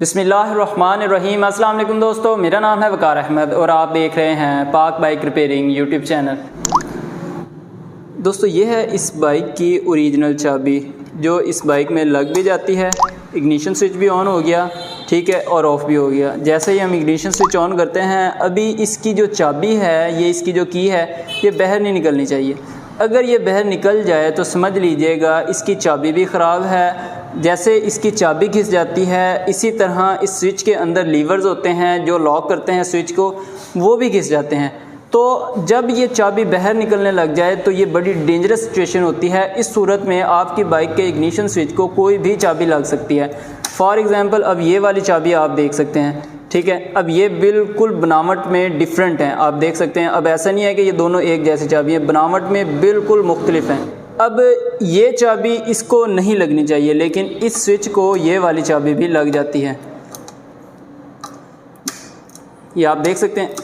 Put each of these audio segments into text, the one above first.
बिस्मिल्लाहिर्रहमानिर्रहीम। अस्सलाम वालेकुम दोस्तों, मेरा नाम है वकार अहमद और आप देख रहे हैं पाक बाइक रिपेयरिंग यूट्यूब चैनल। दोस्तों, ये है इस बाइक की ओरिजिनल चाबी जो इस बाइक में लग भी जाती है। इग्निशन स्विच भी ऑन हो गया, ठीक है, और ऑफ़ भी हो गया। जैसे ही हम इग्निशन स्विच ऑन करते हैं, अभी इसकी जो चाबी है, ये इसकी जो की है, ये बाहर नहीं निकलनी चाहिए। अगर ये बाहर निकल जाए तो समझ लीजिएगा इसकी चाबी भी ख़राब है। जैसे इसकी चाबी घिस जाती है, इसी तरह इस स्विच के अंदर लीवर्स होते हैं जो लॉक करते हैं स्विच को, वो भी घिस जाते हैं। तो जब ये चाबी बाहर निकलने लग जाए तो ये बड़ी डेंजरस सिचुएशन होती है। इस सूरत में आपकी बाइक के इग्निशन स्विच को कोई भी चाबी लग सकती है। फॉर एग्ज़ाम्पल, अब ये वाली चाबी आप देख सकते हैं, ठीक है। अब ये बिल्कुल बनावट में डिफरेंट हैं, आप देख सकते हैं। अब ऐसा नहीं है कि ये दोनों एक जैसी चाबी है, बनावट में बिल्कुल मुख्तलिफ हैं। अब ये चाबी इसको नहीं लगनी चाहिए, लेकिन इस स्विच को ये वाली चाबी भी लग जाती है। ये आप देख सकते हैं,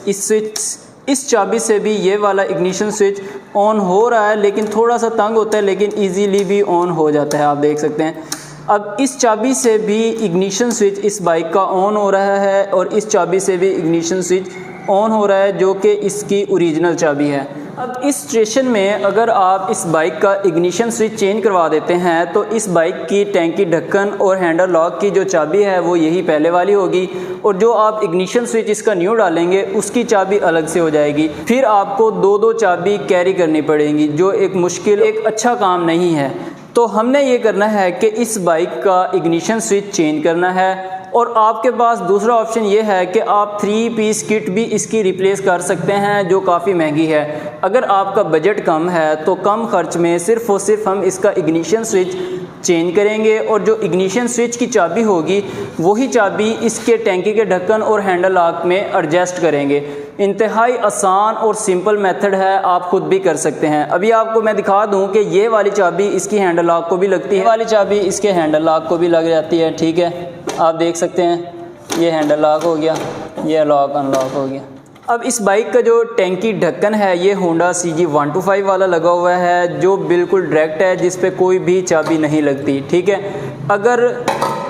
इस चाबी से भी ये वाला इग्निशन स्विच ऑन हो रहा है, लेकिन थोड़ा सा तंग होता है, लेकिन इजीली भी ऑन हो जाता है, आप देख सकते हैं। अब इस चाबी से भी इग्निशन स्विच इस बाइक का ऑन हो रहा है और इस चाबी से भी इग्निशन स्विच ऑन हो रहा है, जो कि इसकी ओरिजिनल चाबी है। अब इस सिचुएशन में अगर आप इस बाइक का इग्निशन स्विच चेंज करवा देते हैं तो इस बाइक की टैंकी ढक्कन और हैंडल लॉक की जो चाबी है वो यही पहले वाली होगी, और जो आप इग्निशन स्विच इसका न्यू डालेंगे उसकी चाबी अलग से हो जाएगी। फिर आपको दो चाबी कैरी करनी पड़ेगी, जो एक मुश्किल, एक अच्छा काम नहीं है। तो हमने ये करना है कि इस बाइक का इग्निशन स्विच चेंज करना है, और आपके पास दूसरा ऑप्शन ये है कि आप 3 पीस किट भी इसकी रिप्लेस कर सकते हैं, जो काफ़ी महंगी है। अगर आपका बजट कम है तो कम खर्च में सिर्फ़ और सिर्फ हम इसका इग्निशन स्विच चेंज करेंगे, और जो इग्निशन स्विच की चाबी होगी वही चाबी इसके टैंकी के ढक्कन और हैंडल लॉक में एडजस्ट करेंगे। इंतहाई आसान और सिंपल मेथड है, आप खुद भी कर सकते हैं। अभी आपको मैं दिखा दूं कि ये वाली चाबी इसकी हैंडल लॉक को भी लगती है, ये वाली चाबी इसके हैंडल लॉक को भी लग जाती है, ठीक है। आप देख सकते हैं, ये हैंडल लॉक हो गया, ये लॉक अनलॉक हो गया। अब इस बाइक का जो टैंकी ढक्कन है ये होंडा CG 125 वाला लगा हुआ है, जो बिल्कुल डायरेक्ट है, जिस पे कोई भी चाबी नहीं लगती, ठीक है। अगर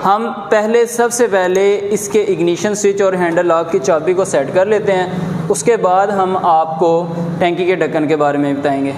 हम सबसे पहले इसके इग्निशन स्विच और हैंडल लॉक की चाबी को सेट कर लेते हैं, उसके बाद हम आपको टैंकी के ढक्कन के बारे में बताएंगे।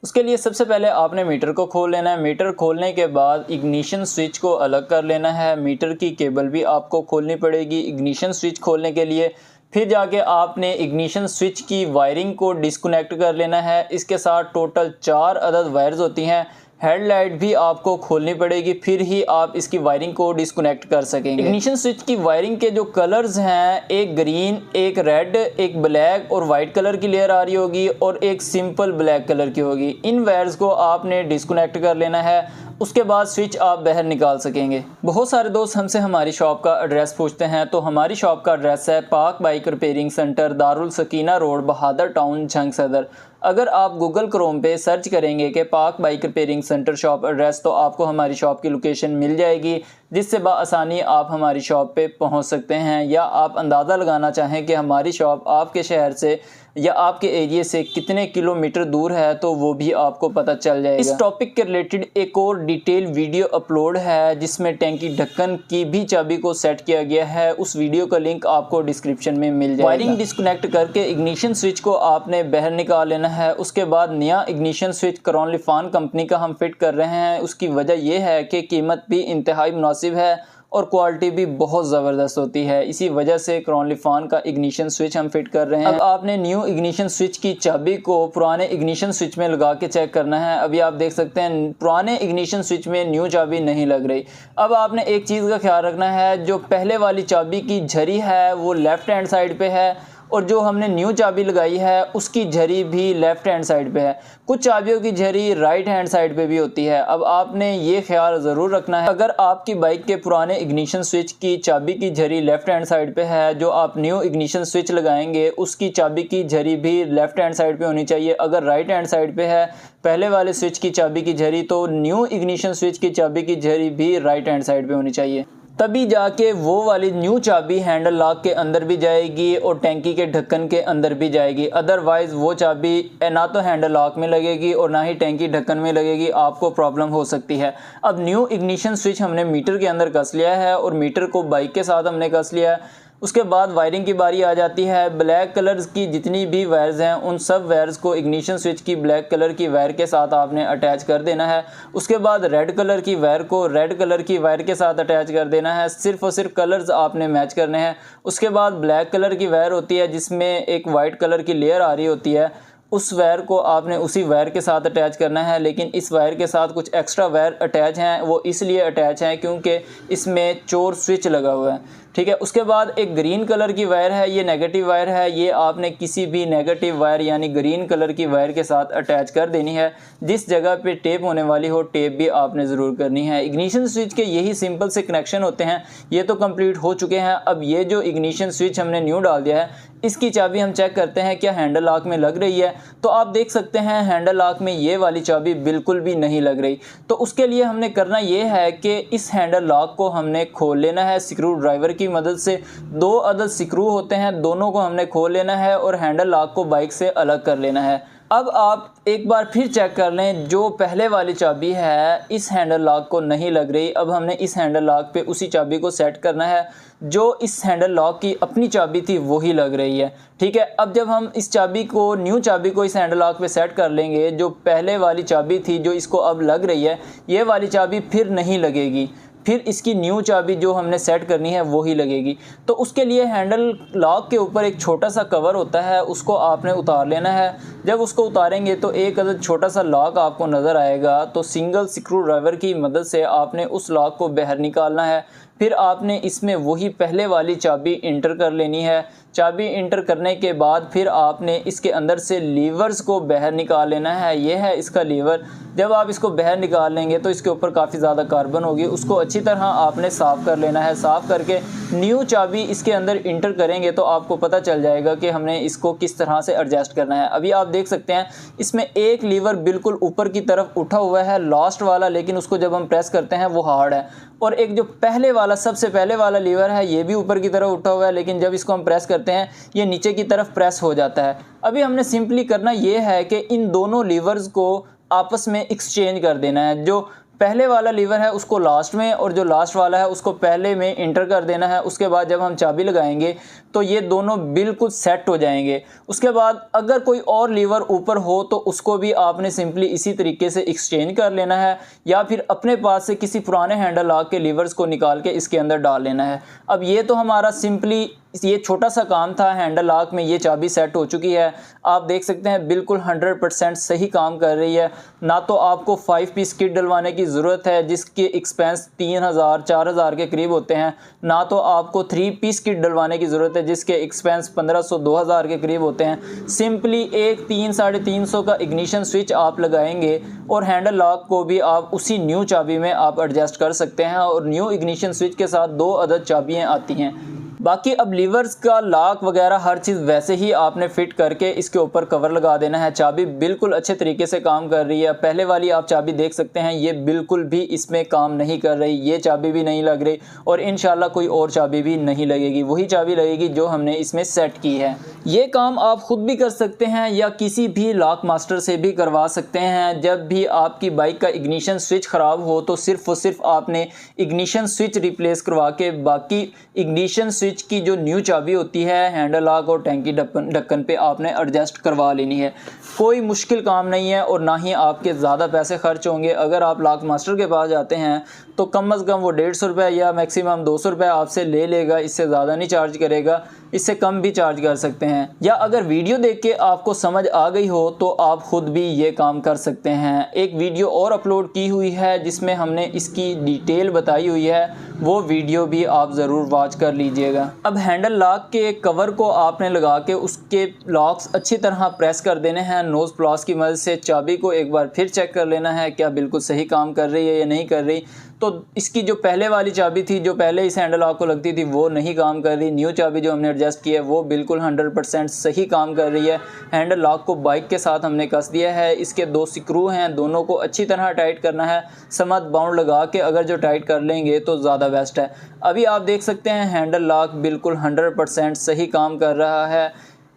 उसके लिए सबसे पहले आपने मीटर को खोल लेना है। मीटर खोलने के बाद इग्निशन स्विच को अलग कर लेना है। मीटर की केबल भी आपको खोलनी पड़ेगी इग्निशन स्विच खोलने के लिए। फिर जाके आपने इग्निशन स्विच की वायरिंग को डिस्कनेक्ट कर लेना है। इसके साथ टोटल 4 अदद वायर्स होती हैं। हेडलाइट भी आपको खोलनी पड़ेगी, फिर ही आप इसकी वायरिंग को डिस्कनेक्ट कर सकेंगे। इग्निशन स्विच की वायरिंग के जो कलर्स हैं, एक ग्रीन, एक रेड, एक ब्लैक और वाइट कलर की लेयर आ रही होगी, और एक सिंपल ब्लैक कलर की होगी। इन वायर्स को आपने डिस्कनेक्ट कर लेना है, उसके बाद स्विच आप बाहर निकाल सकेंगे। बहुत सारे दोस्त हमसे हमारी शॉप का एड्रेस पूछते हैं, तो हमारी शॉप का एड्रेस है Pak bike repairing centre, Darul Sakina road, Bahadur town, Jhang Sadar. अगर आप गूगल क्रोम पे सर्च करेंगे कि पाक bike repairing centre shop address, तो आपको हमारी शॉप की लोकेशन मिल जाएगी, जिससे बआसानी आप हमारी शॉप पे पहुंच सकते हैं। या आप अंदाज़ा लगाना चाहें कि हमारी शॉप आपके शहर से या आपके एरिया से कितने किलोमीटर दूर है, तो वो भी आपको पता चल जाएगा। इस टॉपिक के रिलेटेड एक और डिटेल वीडियो अपलोड है, जिसमें टैंकी ढक्कन की भी चाबी को सेट किया गया है। उस वीडियो का लिंक आपको डिस्क्रिप्शन में मिल जाएगा। वायरिंग डिस्कनेक्ट करके इग्निशन स्विच को आपने बाहर निकाल लेना है। उसके बाद नया इग्निशन स्विच क्रॉनलिफान कंपनी का हम फिट कर रहे हैं। उसकी वजह यह है कि कीमत भी इंतहाई मुनासिब है और क्वालिटी भी बहुत ज़बरदस्त होती है। इसी वजह से क्रॉनलिफान का इग्निशन स्विच हम फिट कर रहे हैं। अब आपने न्यू इग्निशन स्विच की चाबी को पुराने इग्निशन स्विच में लगा के चेक करना है। अभी आप देख सकते हैं पुराने इग्निशन स्विच में न्यू चाबी नहीं लग रही। अब आपने एक चीज़ का ख्याल रखना है, जो पहले वाली चाबी की झरी है वो लेफ़्ट हैंड साइड पे है, और जो हमने न्यू चाबी लगाई है उसकी झरी भी लेफ़्ट हैंड साइड पे है। कुछ चाबियों की झरी राइट हैंड साइड पे भी होती है। अब आपने ये ख्याल ज़रूर रखना है, अगर आपकी बाइक के पुराने इग्निशन स्विच की चाबी की झरी लेफ़्ट हैंड साइड पे है, जो आप न्यू इग्निशन स्विच लगाएंगे उसकी चाबी की झरी भी लेफ़्ट हैंड साइड पे होनी चाहिए। अगर राइट हैंड साइड पे है पहले वाले स्विच की चाबी की झरी, तो न्यू इग्निशन स्विच की चाबी की झरी भी राइट हैंड साइड पे होनी चाहिए। तभी जाके वो वाली न्यू चाबी हैंडल लॉक के अंदर भी जाएगी और टैंकी के ढक्कन के अंदर भी जाएगी। अदरवाइज़ वो चाबी ना तो हैंडल लॉक में लगेगी और ना ही टैंकी ढक्कन में लगेगी, आपको प्रॉब्लम हो सकती है। अब न्यू इग्निशन स्विच हमने मीटर के अंदर कस लिया है और मीटर को बाइक के साथ हमने कस लिया है। उसके बाद वायरिंग की बारी आ जाती है। ब्लैक कलर्स की जितनी भी वायर्स हैं उन सब वायर्स को इग्निशन स्विच की ब्लैक कलर की वायर के साथ आपने अटैच कर देना है। उसके बाद रेड कलर की वायर को रेड कलर की वायर के साथ अटैच कर देना है। सिर्फ और सिर्फ कलर्स आपने मैच करने हैं। उसके बाद ब्लैक कलर की वायर होती है जिसमें एक वाइट कलर की लेयर आ रही होती है, उस वायर को आपने उसी वायर के साथ अटैच करना है। लेकिन इस वायर के साथ कुछ एक्स्ट्रा वायर अटैच हैं, वो इसलिए अटैच हैं क्योंकि इसमें चोर स्विच लगा हुआ है, ठीक है। उसके बाद एक ग्रीन कलर की वायर है, ये नेगेटिव वायर है, ये आपने किसी भी नेगेटिव वायर यानी ग्रीन कलर की वायर के साथ अटैच कर देनी है। जिस जगह पे टेप होने वाली हो टेप भी आपने ज़रूर करनी है। इग्निशन स्विच के यही सिंपल से कनेक्शन होते हैं, ये तो कंप्लीट हो चुके हैं। अब ये जो इग्निशन स्विच हमने न्यू डाल दिया है, इसकी चाबी हम चेक करते हैं क्या हैंडल लॉक में लग रही है। तो आप देख सकते हैं हैंडल लॉक में ये वाली चाबी बिल्कुल भी नहीं लग रही। तो उसके लिए हमने करना ये है कि इस हैंडल लॉक को हमने खोल लेना है स्क्रू ड्राइवर की मदद से। 2 अदद स्क्रू होते हैं, दोनों को हमने खोल लेना है और हैंडल लॉक को बाइक से अलग कर लेना है। अब आप एक बार फिर चेक कर लें, जो पहले वाली चाबी है इस हैंडल लॉक को नहीं लग रही। अब हमने इस हैंडल लॉक पे उसी चाबी को सेट करना है जो इस हैंडल लॉक की अपनी चाबी थी वही लग रही है, ठीक है। अब जब हम इस चाबी को न्यू चाबी को इस हैंडल लॉक पे सेट कर लेंगे, जो पहले वाली चाबी थी जो इसको अब लग रही है, ये वाली चाबी फिर नहीं लगेगी, फिर इसकी न्यू चाबी जो हमने सेट करनी है वो ही लगेगी। तो उसके लिए हैंडल लॉक के ऊपर एक छोटा सा कवर होता है, उसको आपने उतार लेना है। जब उसको उतारेंगे तो एक अदद छोटा सा लॉक आपको नज़र आएगा, तो सिंगल स्क्रू ड्राइवर की मदद से आपने उस लॉक को बाहर निकालना है। फिर आपने इसमें वही पहले वाली चाबी इंटर कर लेनी है। चाबी इंटर करने के बाद फिर आपने इसके अंदर से लीवर्स को बाहर निकाल लेना है। यह है इसका लीवर। जब आप इसको बाहर निकाल लेंगे तो इसके ऊपर काफ़ी ज़्यादा कार्बन होगी, उसको अच्छी तरह आपने साफ़ कर लेना है। साफ़ करके न्यू चाबी इसके अंदर इंटर करेंगे तो आपको पता चल जाएगा कि हमने इसको किस तरह से एडजस्ट करना है। अभी आप देख सकते हैं इसमें एक लीवर बिल्कुल ऊपर की तरफ उठा हुआ है, लास्ट वाला, लेकिन उसको जब हम प्रेस करते हैं वो हार्ड है। और एक जो पहले वाला सबसे पहले वाला लीवर है ये भी ऊपर की तरफ उठा हुआ है, लेकिन जब इसको हम प्रेस करते हैं ये नीचे की तरफ प्रेस हो जाता है। अभी हमने सिंपली करना ये है कि इन दोनों लीवर्स को आपस में एक्सचेंज कर देना है। जो पहले वाला लीवर है उसको लास्ट में और जो लास्ट वाला है उसको पहले में इंटर कर देना है। उसके बाद जब हम चाबी लगाएंगे तो ये दोनों बिल्कुल सेट हो जाएंगे। उसके बाद अगर कोई और लीवर ऊपर हो तो उसको भी आपने सिंपली इसी तरीके से एक्सचेंज कर लेना है, या फिर अपने पास से किसी पुराने हैंडल लॉक के लीवर्स को निकाल के इसके अंदर डाल लेना है। अब ये तो हमारा सिंपली ये छोटा सा काम था। हैंडल लॉक में ये चाबी सेट हो चुकी है। आप देख सकते हैं बिल्कुल 100% सही काम कर रही है। ना तो आपको 5 पीस किट डलवाने की ज़रूरत है जिसके एक्सपेंस 3000-4000 के करीब होते हैं, ना तो आपको 3 पीस किट डलवाने की ज़रूरत है जिसके एक्सपेंस 1500-2000 के करीब होते हैं। सिंपली एक 300-350 का इग्निशन स्विच आप लगाएंगे और हैंडल लॉक को भी आप उसी न्यू चाबी में आप एडजस्ट कर सकते हैं। और न्यू इग्निशन स्विच के साथ 2 अदद चाबियाँ आती हैं। बाकी अब लीवर्स का लॉक वगैरह हर चीज़ वैसे ही आपने फिट करके इसके ऊपर कवर लगा देना है। चाबी बिल्कुल अच्छे तरीके से काम कर रही है। पहले वाली आप चाबी देख सकते हैं ये बिल्कुल भी इसमें काम नहीं कर रही, ये चाबी भी नहीं लग रही और इंशाल्लाह कोई और चाबी भी नहीं लगेगी, वही चाबी लगेगी जो हमने इसमें सेट की है। ये काम आप खुद भी कर सकते हैं या किसी भी लॉक मास्टर से भी करवा सकते हैं। जब भी आपकी बाइक का इग्निशन स्विच ख़राब हो तो सिर्फ और सिर्फ आपने इग्निशन स्विच रिप्लेस करवा के बाकी इग्निशन स्विच की जो न्यू चाबी होती है हैंडल लॉक और टैंकी ढक्कन पे आपने एडजस्ट करवा लेनी है। कोई मुश्किल काम नहीं है और ना ही आपके ज़्यादा पैसे खर्च होंगे। अगर आप लॉक मास्टर के पास जाते हैं तो कम से कम वो 150 रुपये या मैक्सिमम 200 रुपये आपसे ले लेगा, इससे ज़्यादा नहीं चार्ज करेगा, इससे कम भी चार्ज कर सकते हैं। या अगर वीडियो देख के आपको समझ आ गई हो तो आप खुद भी ये काम कर सकते हैं। एक वीडियो और अपलोड की हुई है जिसमें हमने इसकी डिटेल बताई हुई है, वो वीडियो भी आप ज़रूर वॉच कर लीजिएगा। अब हैंडल लॉक के कवर को आपने लगा के उसके लॉक्स अच्छी तरह प्रेस कर देने हैं नोज़ प्लास की मदद से। चाबी को एक बार फिर चेक कर लेना है क्या बिल्कुल सही काम कर रही है या नहीं कर रही। तो इसकी जो पहले वाली चाबी थी, जो पहले इस हैंडल लॉक को लगती थी, वो नहीं काम कर रही। न्यू चाबी जो हमने एडजस्ट की है वो बिल्कुल 100% सही काम कर रही है। हैंडल लॉक को बाइक के साथ हमने कस दिया है। इसके 2 स्क्रू हैं, दोनों को अच्छी तरह टाइट करना है। समत बाउंड लगा के अगर जो टाइट कर लेंगे तो ज़्यादा बेस्ट है। अभी आप देख सकते हैं हैंडल लॉक बिल्कुल 100% सही काम कर रहा है।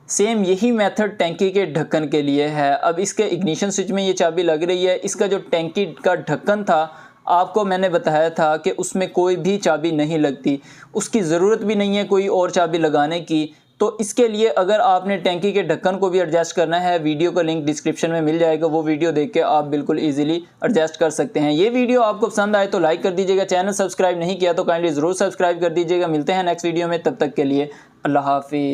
सेम यही मेथड टैंकी के ढक्कन के लिए है। अब इसके इग्निशन स्विच में ये चाबी लग रही है। इसका जो टैंकी का ढक्कन था, आपको मैंने बताया था कि उसमें कोई भी चाबी नहीं लगती, उसकी ज़रूरत भी नहीं है कोई और चाबी लगाने की। तो इसके लिए अगर आपने टैंकी के ढक्कन को भी एडजस्ट करना है, वीडियो का लिंक डिस्क्रिप्शन में मिल जाएगा, वो वीडियो देख के आप बिल्कुल इजीली एडजस्ट कर सकते हैं। ये वीडियो आपको पसंद आए तो लाइक कर दीजिएगा। चैनल सब्सक्राइब नहीं किया तो काइंडली ज़रूर सब्सक्राइब कर दीजिएगा। मिलते हैं नेक्स्ट वीडियो में, तब तक के लिए अल्लाह हाफिज़।